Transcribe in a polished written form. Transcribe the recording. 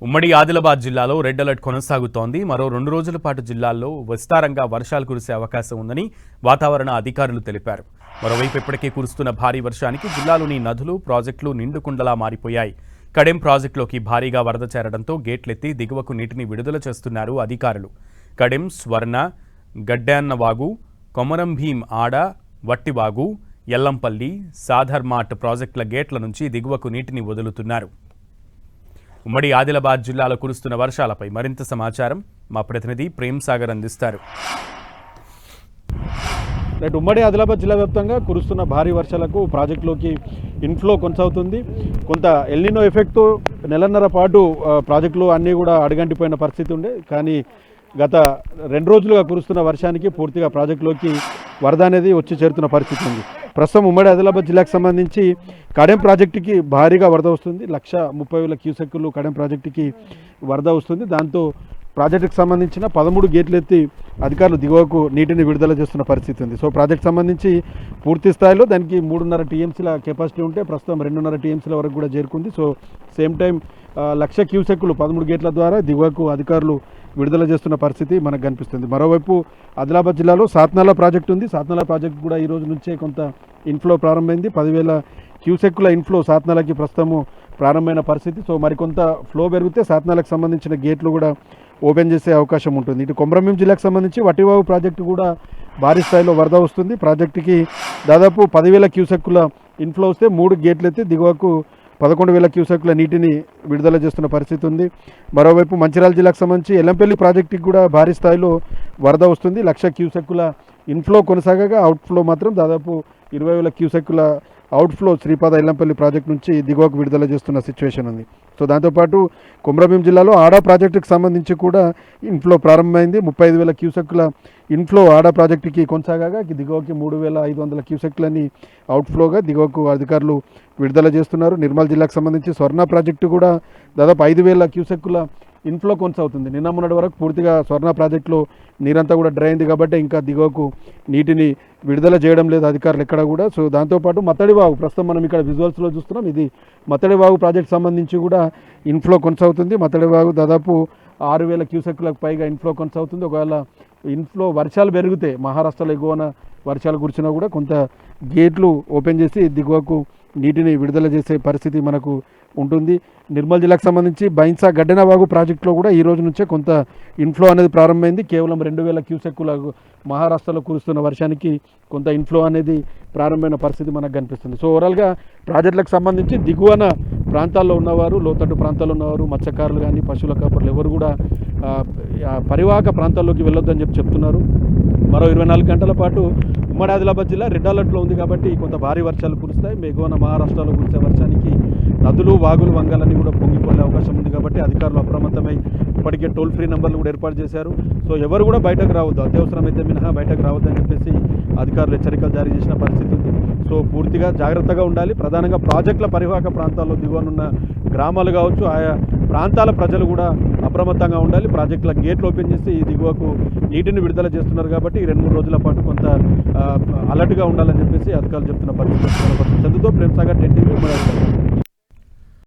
ఉమ్మడి ఆదిలాబాద్ జిల్లాలో red alert కొనసాగుతోంది. మరో 2 రోజుల పాటు జిల్లాలో విస్తారంగా వర్షాలు కురిసే అవకాశం ఉందని వాతావరణ అధికారులు తెలిపారు. మరోవైపు ఇప్పటికే కురుస్తున్న భారీ వర్షానికి జిల్లాలోని నదులు, ప్రాజెక్టులు నిండుకుండలా మారిపోయాయి. కడెం ప్రాజెక్టులోకి భారీగా వరద చేరడంతో గేట్లెత్తి దిగువకు నీటిని విడుదల చేస్తున్నారు అధికారులు. కడెం, స్వర్ణ, గడ్డాన్నవాగు, కొమరం భీం ఆడ, వట్టివాగు, ఎల్లంపల్లి, సాధర్మాట్ ప్రాజెక్టుల గేట్ల నుంచి దిగువకు నీటిని వదులుతున్నారు. ఉమ్మడి ఆదిలాబాద్ జిల్లాలో కురుస్తున్న వర్షాలపై మరింత సమాచారం మా ప్రతినిధి ప్రేమ్ సాగర్ అందిస్తారు. ఉమ్మడి ఆదిలాబాద్ జిల్లా వ్యాప్తంగా కురుస్తున్న భారీ వర్షాలకు ప్రాజెక్టులోకి ఇన్ఫ్లో కొనసాగుతుంది. కొంత ఎల్నినో ఎఫెక్ట్తో నెలన్నర పాటు ప్రాజెక్టులు అన్నీ కూడా అడుగంటిపోయిన పరిస్థితి ఉండే. కానీ గత 2 రోజులుగా కురుస్తున్న వర్షానికి పూర్తిగా ప్రాజెక్టులోకి వరద అనేది వచ్చి చేరుతున్న పరిస్థితి ఉంది. ప్రస్తుతం ఉమ్మడి ఆదిలాబాద్ జిల్లాకు సంబంధించి కడెం ప్రాజెక్టుకి భారీగా వరద వస్తుంది. 1,30,000 క్యూసెక్కులు కడెం ప్రాజెక్టుకి వరద వస్తుంది. దాంతో ప్రాజెక్టుకు సంబంధించిన 13 గేట్లు ఎత్తి అధికారులు దిగువకు నీటిని విడుదల చేస్తున్న పరిస్థితి ఉంది. సో ప్రాజెక్ట్ సంబంధించి పూర్తి స్థాయిలో దానికి 3.5 టీఎంసీల కెపాసిటీ ఉంటే ప్రస్తుతం 2.5 టీఎంసీల వరకు కూడా చేరుకుంది. సో సేమ్ టైం 1,00,000 క్యూసెక్కులు 13 గేట్ల ద్వారా దిగువకు అధికారులు విడుదల చేస్తున్న పరిస్థితి మనకు కనిపిస్తుంది. మరోవైపు ఆదిలాబాద్ జిల్లాలో సాత్నాల ప్రాజెక్టు ఉంది. సాత్నాల ప్రాజెక్టు కూడా ఈ రోజు నుంచే కొంత ఇన్ఫ్లో ప్రారంభమైంది. 10,000 క్యూసెక్కుల ఇన్ఫ్లో సాత్నాలకి ప్రస్తుతము ప్రారంభమైన పరిస్థితి. సో మరికొంత ఫ్లో పెరిగితే సాత్నాలకు సంబంధించిన గేట్లు కూడా ఓపెన్ చేసే అవకాశం ఉంటుంది. ఇటు కొమరం భీం జిల్లాకు సంబంధించి వట్టివాగు ప్రాజెక్టు కూడా భారీ స్థాయిలో వరద వస్తుంది. ప్రాజెక్టుకి దాదాపు 10,000 క్యూసెక్కుల ఇన్ఫ్లో వస్తే 3 గేట్లు ఎత్తి దిగువకు 11,000 క్యూసెక్కుల నీటిని విడుదల చేస్తున్న పరిస్థితి ఉంది. మరోవైపు మంచిర్యాల జిల్లాకు సంబంధించి ఎల్లంపల్లి ప్రాజెక్టుకి కూడా భారీ స్థాయిలో వరద వస్తుంది. 1,00,000 క్యూసెక్కుల ఇన్ఫ్లో కొనసాగగా అవుట్ఫ్లో మాత్రం దాదాపు 20,000 క్యూసెక్కుల అవుట్ఫ్లో శ్రీపాద ఎల్లంపల్లి ప్రాజెక్టు నుంచి దిగువకు విడుదల చేస్తున్న సిచ్యువేషన్ ఉంది. సో దాంతోపాటు కొమరంభీం జిల్లాలో ఆడా ప్రాజెక్టుకు సంబంధించి కూడా ఇన్ఫ్లో ప్రారంభమైంది. 35,000 క్యూసెక్కుల ఇన్ఫ్లో ఆడా ప్రాజెక్టుకి కొనసాగగా దిగువకి 3,500 క్యూసెక్కులని అవుట్ఫ్లోగా దిగువకు అధికారులు విడుదల చేస్తున్నారు. నిర్మల్ జిల్లాకు సంబంధించి స్వర్ణ ప్రాజెక్టు కూడా దాదాపు 5,000 క్యూసెక్కుల ఇన్ఫ్లో కొనసాగుతుంది. నిన్న మొన్నటి వరకు పూర్తిగా స్వర్ణ ప్రాజెక్టులో నీరంతా కూడా డ్రై అయింది కాబట్టి ఇంకా దిగువకు నీటిని విడుదల చేయడం లేదు అధికారులు ఎక్కడ కూడా. సో దాంతోపాటు మత్తడివాగు ప్రస్తుతం మనం ఇక్కడ విజువల్స్లో చూస్తున్నాం. ఇది మత్తడివాగు ప్రాజెక్ట్ సంబంధించి కూడా ఇన్ఫ్లో కొనసాగుతుంది. మత్తడివాగు దాదాపు 6,000 క్యూసెక్కులకు పైగా ఇన్ఫ్లో కొనసాగుతుంది. ఒకవేళ ఇన్ఫ్లో వర్షాలు పెరిగితే మహారాష్ట్రలో ఎగువన వర్షాలు కురిచినా కూడా కొంత గేట్లు ఓపెన్ చేసి దిగువకు నీటిని విడుదల చేసే పరిస్థితి మనకు ఉంటుంది. నిర్మల్ జిల్లాకు సంబంధించి బైన్సా గడ్డెనవాగు ప్రాజెక్టులో కూడా ఈ రోజు నుంచే కొంత ఇన్ఫ్లో అనేది ప్రారంభమైంది. కేవలం 2,000 క్యూసెక్కులకు మహారాష్ట్రలో కురుస్తున్న వర్షానికి కొంత ఇన్ఫ్లో అనేది ప్రారంభమైన పరిస్థితి మనకు కనిపిస్తుంది. సో ఓవరాల్గా ప్రాజెక్టులకు సంబంధించి దిగువన ప్రాంతాల్లో ఉన్నవారు, లోతట్టు ప్రాంతాల్లో ఉన్నవారు, మత్స్యకారులు కానీ పశువుల కాపరులు ఎవరు కూడా పరివాహక ప్రాంతాల్లోకి వెళ్ళొద్దని చెప్తున్నారు. మరో 24 గంటల పాటు ఉమ్మడి ఆదిలాబాద్ జిల్లా రెడ్ అలర్ట్లో ఉంది కాబట్టి కొంత భారీ వర్షాలు కురుస్తాయి. ఎగువన మహారాష్ట్రలో కురిసే వర్షానికి నదులు, వాగులు, వంగలన్నీ కూడా పొంగిపోయే అవకాశం ఉంది కాబట్టి అధికారులు అప్రమత్తమై ఇప్పటికే టోల్ ఫ్రీ నెంబర్లు కూడా ఏర్పాటు చేశారు. సో ఎవరు కూడా బయటకు రావద్దు, అత్యవసరమైతే మినహా బయటకు రావద్దని చెప్పేసి అధికారులు హెచ్చరికలు జారీ చేసిన పరిస్థితి ఉంది. సో పూర్తిగా జాగ్రత్తగా ఉండాలి. ప్రధానంగా ప్రాజెక్టుల పరివాహక ప్రాంతాల్లో దిగువనున్న గ్రామాలు కావచ్చు, ఆయా ప్రాంతాల ప్రజలు కూడా అప్రమత్తంగా ఉండాలి. ప్రాజెక్టుల గేట్లు ఓపెన్ చేసి దిగువకు నీటిని విడుదల చేస్తున్నారు కాబట్టి ఈ 2-3 రోజుల పాటు కొంత అలర్ట్గా ఉండాలని చెప్పేసి అధికారులు చెప్తున్న పరిస్థితి. చదువుతో ప్రేమ్ సాగర్ 10 టీవీ.